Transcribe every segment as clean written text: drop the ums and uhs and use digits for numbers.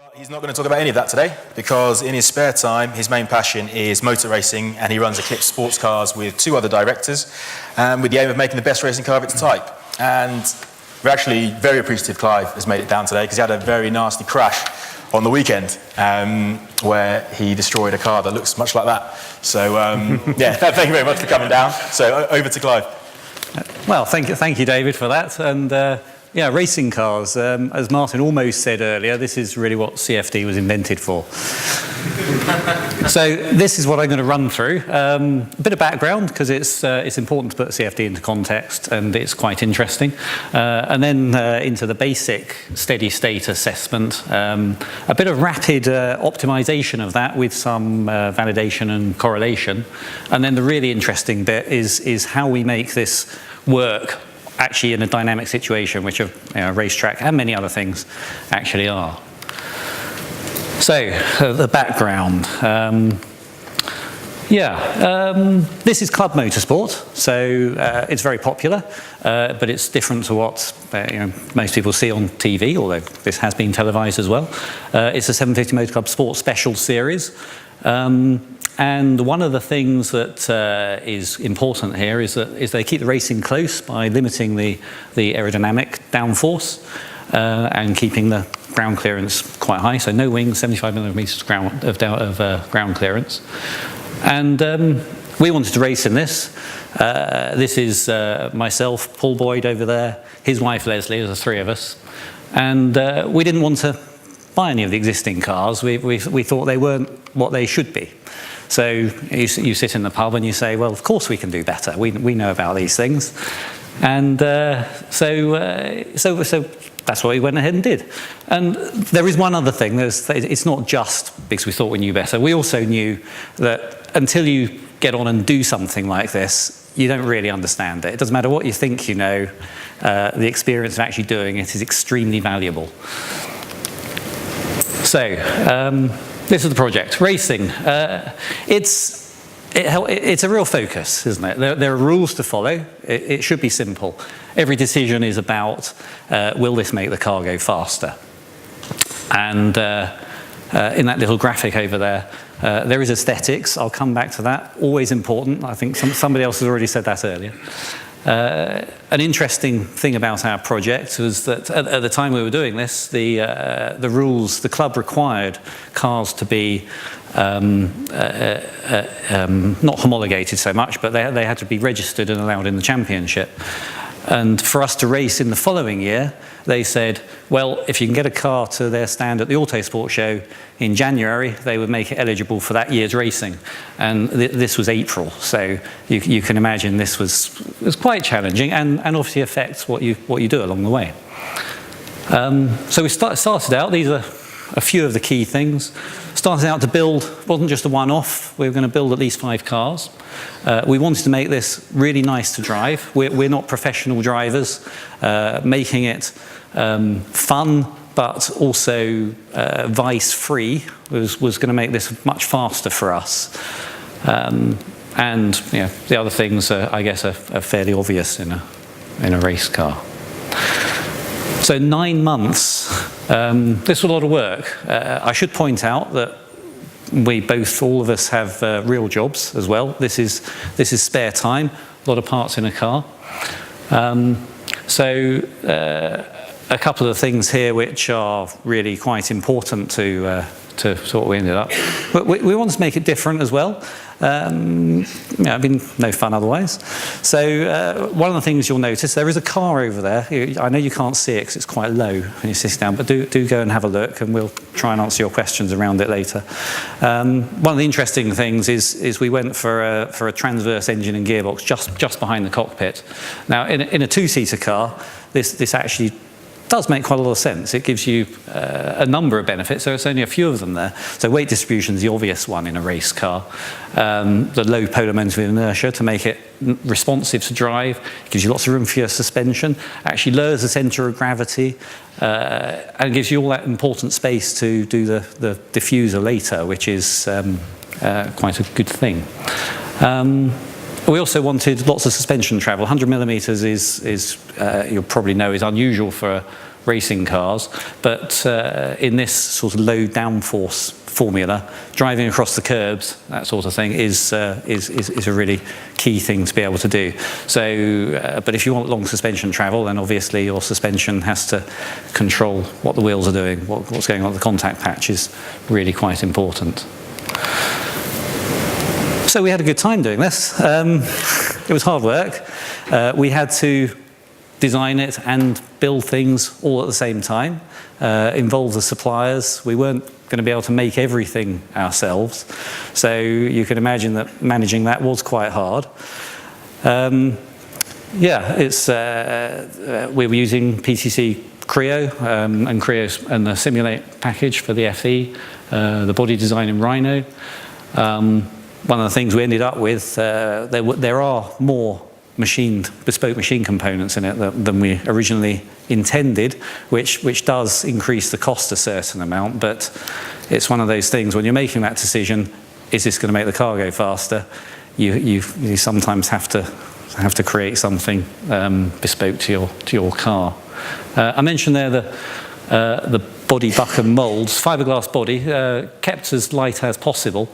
But he's not going to talk about any of that today, because in his spare time, his main passion is motor racing, and he runs Eclipse Sports Cars with two other directors, with the aim of making the best racing car of its type. And we're actually very appreciative Clive has made it down today, because he had a very nasty crash on the weekend, where he destroyed a car that looks much like that. So, yeah, thank you very much for coming down. So, over to Clive. Well, thank you, David, for that. And yeah, racing cars, as Martin almost said earlier, this is really what CFD was invented for. So this is what I'm going to run through. A bit of background, because it's important to put CFD into context, and it's quite interesting. And then into the basic steady state assessment, a bit of rapid optimization of that with some validation and correlation. And then the really interesting bit is how we make this work actually in a dynamic situation, which a racetrack and many other things actually are. So, the background. This is club motorsport, so it's very popular, but it's different to what most people see on TV, although this has been televised as well. It's a 750 Motor Club Sports Special Series. And one of the things that is important here is they keep the racing close by limiting the aerodynamic downforce and keeping the ground clearance quite high. So no wings, 75 millimeters of ground clearance. And we wanted to race in this. This is myself, Paul Boyd over there, his wife Leslie, there's the three of us. And we didn't want to buy any of the existing cars. We thought they weren't what they should be. So you sit in the pub and you say, well, of course we can do better. We know about these things. And so that's what we went ahead and did. And there is one other thing. It's not just because we thought we knew better. We also knew that until you get on and do something like this, you don't really understand it. It doesn't matter what you think you know. The experience of actually doing it is extremely valuable. So, this is the project, racing. It's a real focus, isn't it? There are rules to follow. It should be simple. Every decision is about, will this make the car go faster? And in that little graphic over there, there is aesthetics. I'll come back to that. Always important. I think somebody else has already said that earlier. An interesting thing about our project was that at the time we were doing this, the rules, the club required cars to be not homologated so much, but they had to be registered and allowed in the championship. And for us to race in the following year, they said, well, if you can get a car to their stand at the Autosport show in January, they would make it eligible for that year's racing. And this was April, so you can imagine this was quite challenging and obviously affects what you do along the way. So we started out, these are a few of the key things. Started out to build, wasn't just a one-off, we were going to build at least 5 cars. We wanted to make this really nice to drive. We're not professional drivers. Making it fun, but also vice-free was going to make this much faster for us. And the other things, I guess, are fairly obvious in a race car. So 9 months, this was a lot of work. I should point out that all of us have real jobs as well. This is spare time, a lot of parts in a car. So a couple of things here which are really quite important to what we ended up. But we wanted to make it different as well. It'd been no fun otherwise. So one of the things you'll notice, there is a car over there. I know you can't see it because it's quite low when you sit down, but do go and have a look, and we'll try and answer your questions around it later. One of the interesting things is we went for a transverse engine and gearbox just behind the cockpit. Now, in a two-seater car, this actually does make quite a lot of sense. It gives you a number of benefits. So it's only a few of them there. So weight distribution is the obvious one in a race car. The low polar moment of inertia to make it responsive to drive. It gives you lots of room for your suspension. Actually lowers the centre of gravity and gives you all that important space to do the diffuser later, which is quite a good thing. We also wanted lots of suspension travel. 100 millimeters is you'll probably know, is unusual for racing cars, but in this sort of low downforce formula, driving across the curbs, that sort of thing, is a really key thing to be able to do. So, but if you want long suspension travel, then obviously your suspension has to control what the wheels are doing, what's going on. The contact patch is really quite important. So we had a good time doing this. It was hard work. We had to design it and build things all at the same time, involve the suppliers. We weren't going to be able to make everything ourselves, so you can imagine that managing that was quite hard. Yeah, we were using PTC Creo and Creo and the Simulate package for the FE, the body design in Rhino. One of the things we ended up with, there are more bespoke machine components in it than we originally intended, which does increase the cost a certain amount, but it's one of those things when you're making that decision, is this going to make the car go faster? You sometimes have to create something bespoke to your car. I mentioned there the body bucket molds, fiberglass body, kept as light as possible.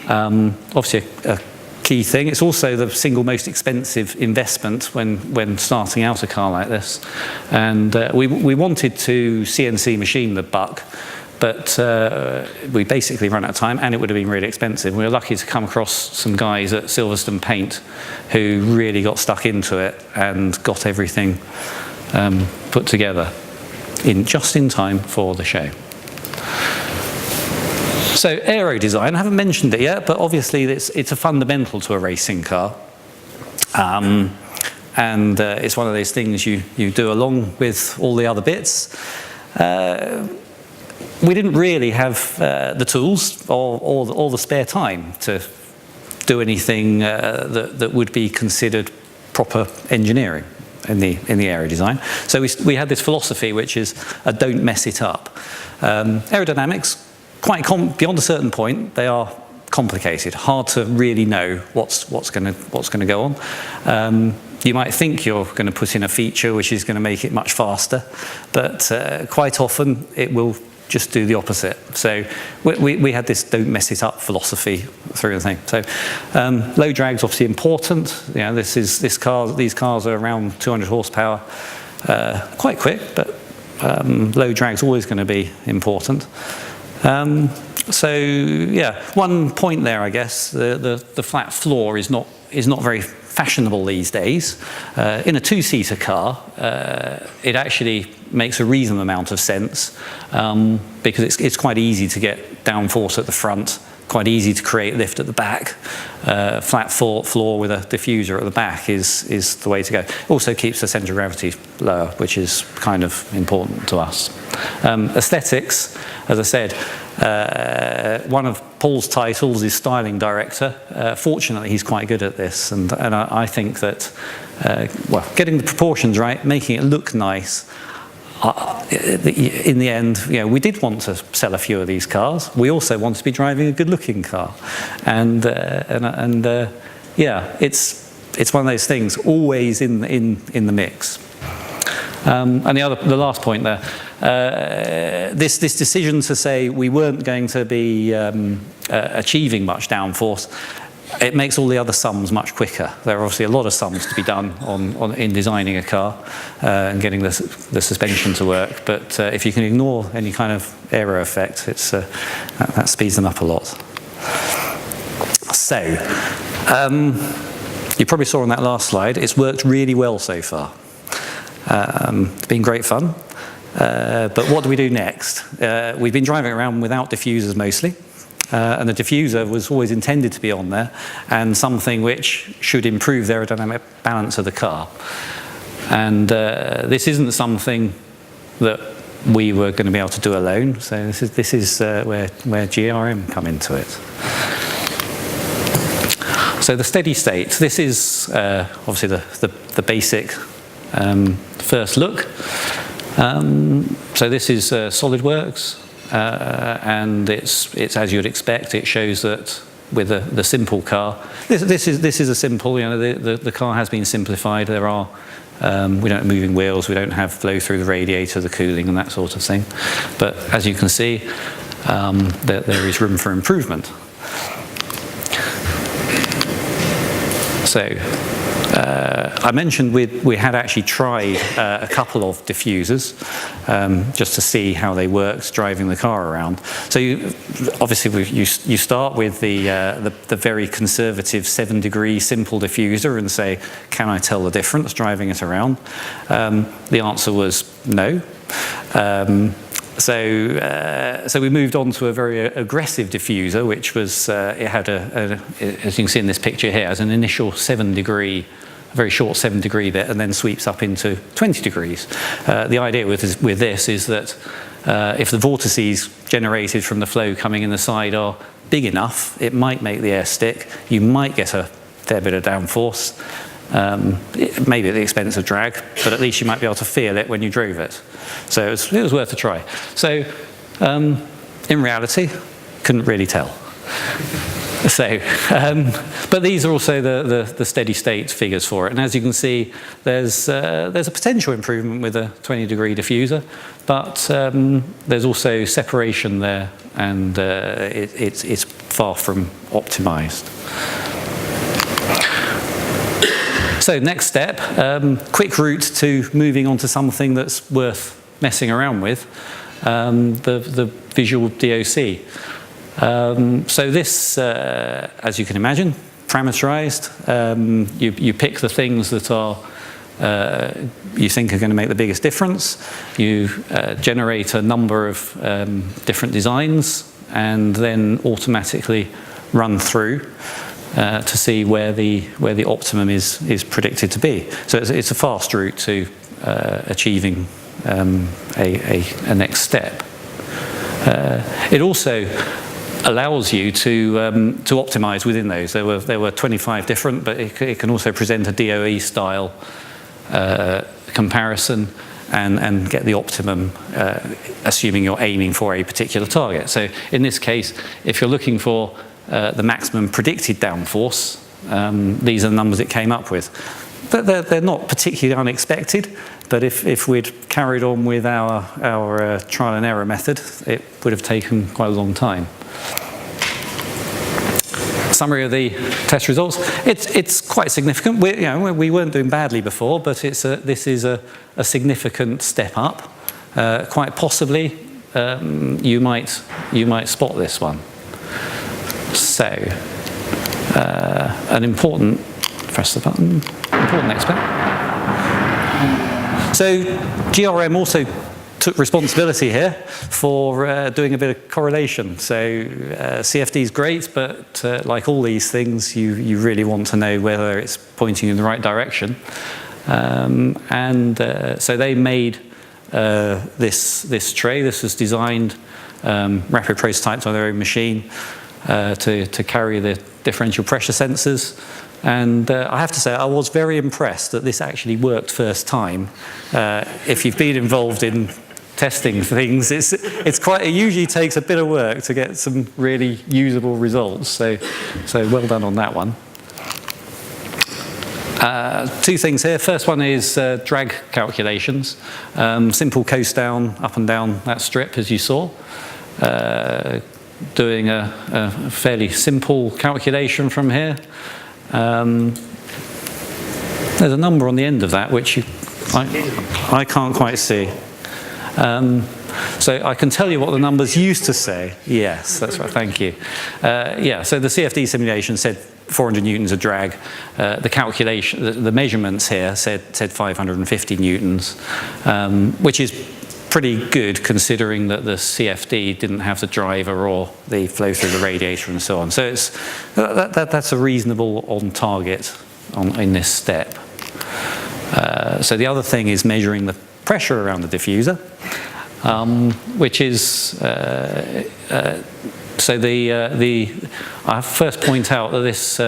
Obviously a key thing. It's also the single most expensive investment when starting out a car like this. And we wanted to CNC machine the buck, but we basically ran out of time and it would have been really expensive. We were lucky to come across some guys at Silverstone Paint who really got stuck into it and got everything put together just in time for the show. So aero design, I haven't mentioned it yet, but obviously it's a fundamental to a racing car. And it's one of those things you do along with all the other bits. We didn't really have the tools or the spare time to do anything that would be considered proper engineering in the aero design. So we had this philosophy, which is don't mess it up. Aerodynamics, beyond a certain point, they are complicated, hard to really know what's going to go on. You might think you're going to put in a feature which is going to make it much faster, but quite often it will just do the opposite. So we had this don't mess it up philosophy through the thing. So low drag's obviously important. You know, these cars are around 200 horsepower, quite quick, but low drag's always going to be important. So yeah, one point there, I guess, the flat floor is not very fashionable these days. In a two-seater car, it actually makes a reasonable amount of sense because it's quite easy to get downforce at the front, quite easy to create lift at the back. Flat floor with a diffuser at the back is the way to go. Also keeps the centre of gravity lower, which is kind of important to us. Aesthetics, as I said, one of Paul's titles is styling director. Fortunately, he's quite good at this, and I think that getting the proportions right, making it look nice. In the end, we did want to sell a few of these cars. We also want to be driving a good-looking car, and yeah, it's one of those things always in the mix. And the last point there, this decision to say we weren't going to be achieving much downforce, it makes all the other sums much quicker. There are obviously a lot of sums to be done in designing a car and getting the suspension to work. But if you can ignore any kind of aero effect, that speeds them up a lot. So, you probably saw on that last slide, it's worked really well so far. It's been great fun. But what do we do next? We've been driving around without diffusers mostly. And the diffuser was always intended to be on there, and something which should improve the aerodynamic balance of the car. And this isn't something that we were going to be able to do alone. So this is where GRM come into it. So the steady state. This is obviously the basic first look. So this is SolidWorks. And it's as you'd expect. It shows that with the simple car, this is a simple. The car has been simplified. There are We don't have moving wheels, we don't have flow through the radiator, the cooling and that sort of thing. But as you can see, there is room for improvement. So, I mentioned we had actually tried a couple of diffusers just to see how they worked driving the car around. So obviously you start with the very conservative 7-degree simple diffuser and say, can I tell the difference driving it around? The answer was no. So we moved on to a very aggressive diffuser, which was, it had as you can see in this picture here, has an initial 7-degree, a very short 7-degree bit, and then sweeps up into 20 degrees. The idea with this is that if the vortices generated from the flow coming in the side are big enough, it might make the air stick. You might get a fair bit of downforce, maybe at the expense of drag, but at least you might be able to feel it when you drove it. So it was worth a try. So in reality, couldn't really tell. So, but these are also the steady state figures for it. And as you can see, there's a potential improvement with a 20-degree diffuser, but there's also separation there, and it's far from optimized. So next step, quick route to moving on to something that's worth messing around with, the visual DOC. So this, as you can imagine, parameterized. You pick the things that are you think are going to make the biggest difference. You generate a number of different designs and then automatically run through to see where the optimum is predicted to be. So it's a fast route to achieving a next step. It also allows you to optimize within those. There were 25 different, but it can also present a DOE style comparison and get the optimum, assuming you're aiming for a particular target. So in this case, if you're looking for the maximum predicted downforce, these are the numbers it came up with. But they're not particularly unexpected, but if we'd carried on with our trial and error method, it would have taken quite a long time. Summary of the test results. It's quite significant. We weren't doing badly before, but this is a significant step up. Quite possibly, you might spot this one. So, an important, press the button, important next step. So, GRM also took responsibility here for doing a bit of correlation. So, CFD is great, but like all these things, you really want to know whether it's pointing in the right direction. So they made this tray. This was designed, rapid prototyped on their own machine, to carry the differential pressure sensors. And I have to say, I was very impressed that this actually worked first time. If you've been involved in testing things, it usually takes a bit of work to get some really usable results. So well done on that one. Two things here. First one is drag calculations. Simple coast down, up and down that strip, as you saw. Doing a fairly simple calculation from here. There's a number on the end of that which I can't quite see. So I can tell you what the numbers used to say. Yes, that's right, thank you. Yeah, so the CFD simulation said 400 newtons of drag. The calculation, the measurements here said 550 newtons, which is pretty good considering that the CFD didn't have the driver or the flow through the radiator and so on. So that's a reasonable on target in this step. So the other thing is measuring the pressure around the diffuser, which is so I first point out that this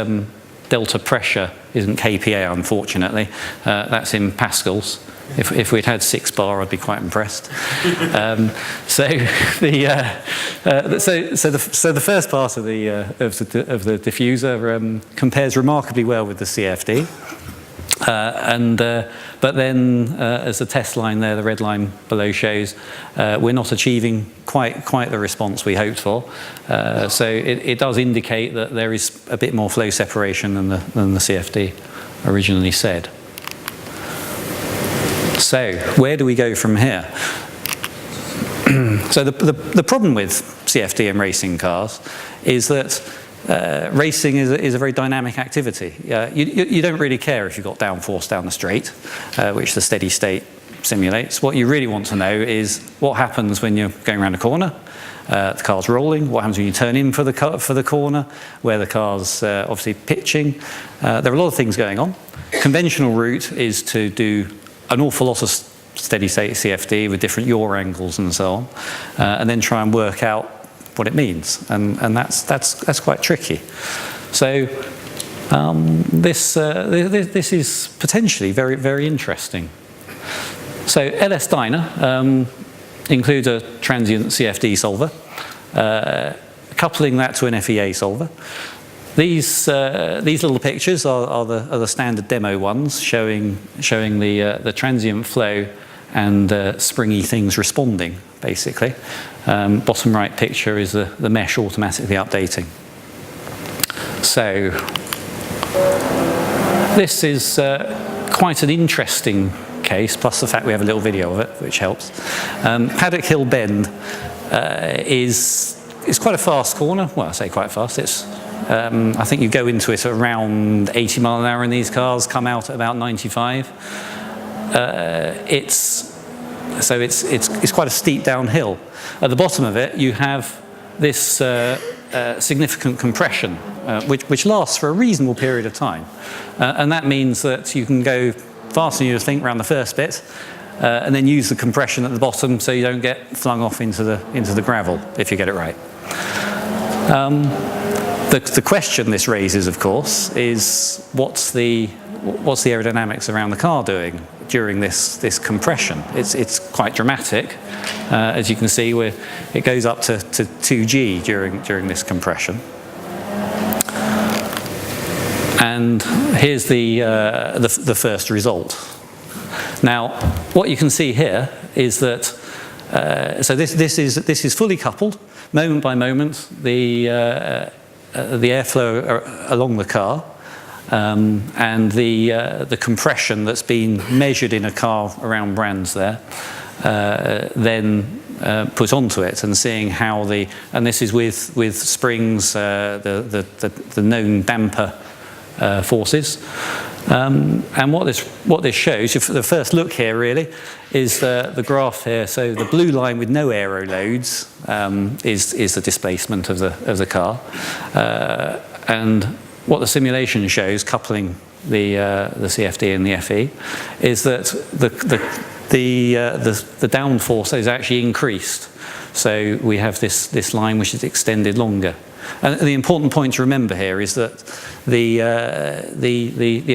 delta pressure isn't kPa, unfortunately. That's in pascals. If we'd had 6 bar, I'd be quite impressed. So the first part of the diffuser compares remarkably well with the CFD. But then, as the test line there, the red line below shows, we're not achieving quite the response we hoped for. So it does indicate that there is a bit more flow separation than the CFD originally said. So where do we go from here? So the problem with CFD and racing cars is that racing is a very dynamic activity. You don't really care if you've got downforce down the straight, which the steady state simulates. What you really want to know is what happens when you're going around a corner, the car's rolling, what happens when you turn in for the corner, where the car's obviously pitching. There are a lot of things going on. Conventional route is to do an awful lot of steady state CFD with different yaw angles and so on, and then try and work out what it means, and that's quite tricky. So this is potentially very interesting. So LS Dyna includes a transient CFD solver, coupling that to an FEA solver. These little pictures are the standard demo ones showing the transient flow and springy things responding, basically. Bottom right picture is the mesh automatically updating. So this is quite an interesting case, plus the fact we have a little video of it, which helps. Paddock Hill Bend is quite a fast corner. Well, I say quite fast. It's I think you go into it at around 80 miles an hour in these cars, come out at about 95. It's quite a steep downhill. At the bottom of it, you have this significant compression, which lasts for a reasonable period of time, and that means that you can go faster than you think around the first bit, and then use the compression at the bottom so you don't get flung off into the gravel if you get it right. The question this raises, of course, is what's the aerodynamics around the car doing during this compression? It's quite dramatic, as you can see, where it goes up to 2G during this compression. And here's the first result. Now, what you can see here is that so this is fully coupled, moment by moment, the airflow along the car, and the compression that's been measured in a car around Brands there, then put onto it, and seeing how and this is with springs, the known damper forces, and what this shows, the first look here really, is the graph here. So the blue line with no aero loads is the displacement of the car, and what the simulation shows, coupling the CFD and the FE, is that the downforce is actually increased. So we have this line which is extended longer. And the important point to remember here is that the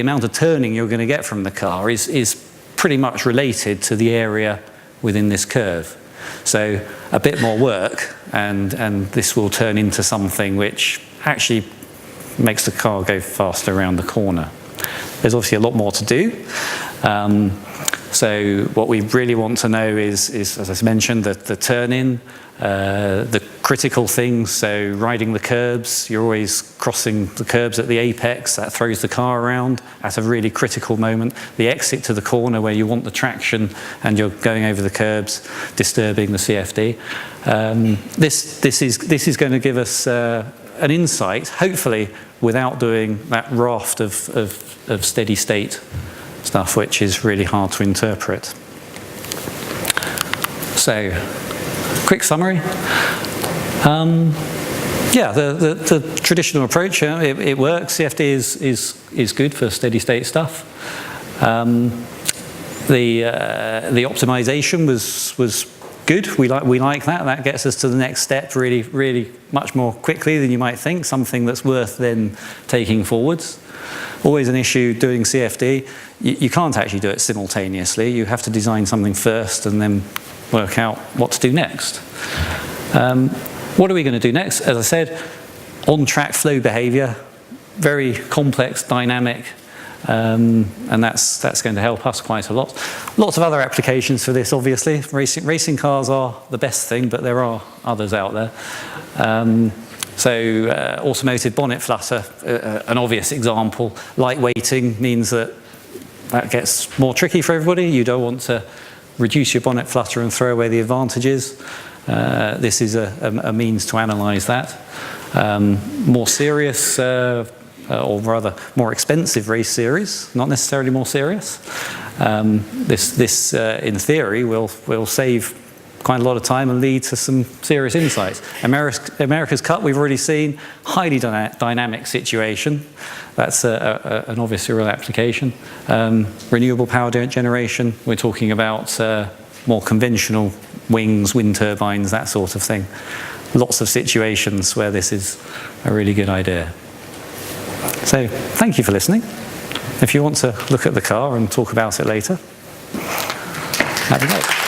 amount of turning you're going to get from the car is pretty much related to the area within this curve. So a bit more work, and this will turn into something which actually makes the car go faster around the corner. There's obviously a lot more to do. So what we really want to know is as I mentioned, the turn-in, the critical things, so riding the curbs, you're always crossing the curbs at the apex, that throws the car around at a really critical moment. The exit to the corner where you want the traction and you're going over the curbs, disturbing the CFD. This is going to give us an insight, hopefully without doing that raft of steady state stuff, which is really hard to interpret. So, quick summary. Yeah, the traditional approach, it works. CFD is good for steady state stuff. The optimization was good. We like that. That gets us to the next step really much more quickly than you might think. Something that's worth then taking forwards. Always an issue doing CFD. You can't actually do it simultaneously. You have to design something first and then work out what to do next. What are we going to do next? As I said, on-track flow behavior, very complex, dynamic And that's going to help us quite a lot. Lots of other applications for this, obviously. Racing cars are the best thing, but there are others out there. Automotive bonnet flutter, an obvious example. Lightweighting means that gets more tricky for everybody. You don't want to reduce your bonnet flutter and throw away the advantages. This is a means to analyse that. More serious, or rather more expensive race series, not necessarily more serious. This in theory, will save quite a lot of time and lead to some serious insights. America's Cup, we've already seen, highly dynamic situation. That's an obvious real application. Renewable power generation, we're talking about more conventional wings, wind turbines, that sort of thing. Lots of situations where this is a really good idea. So, thank you for listening. If you want to look at the car and talk about it later, have a go.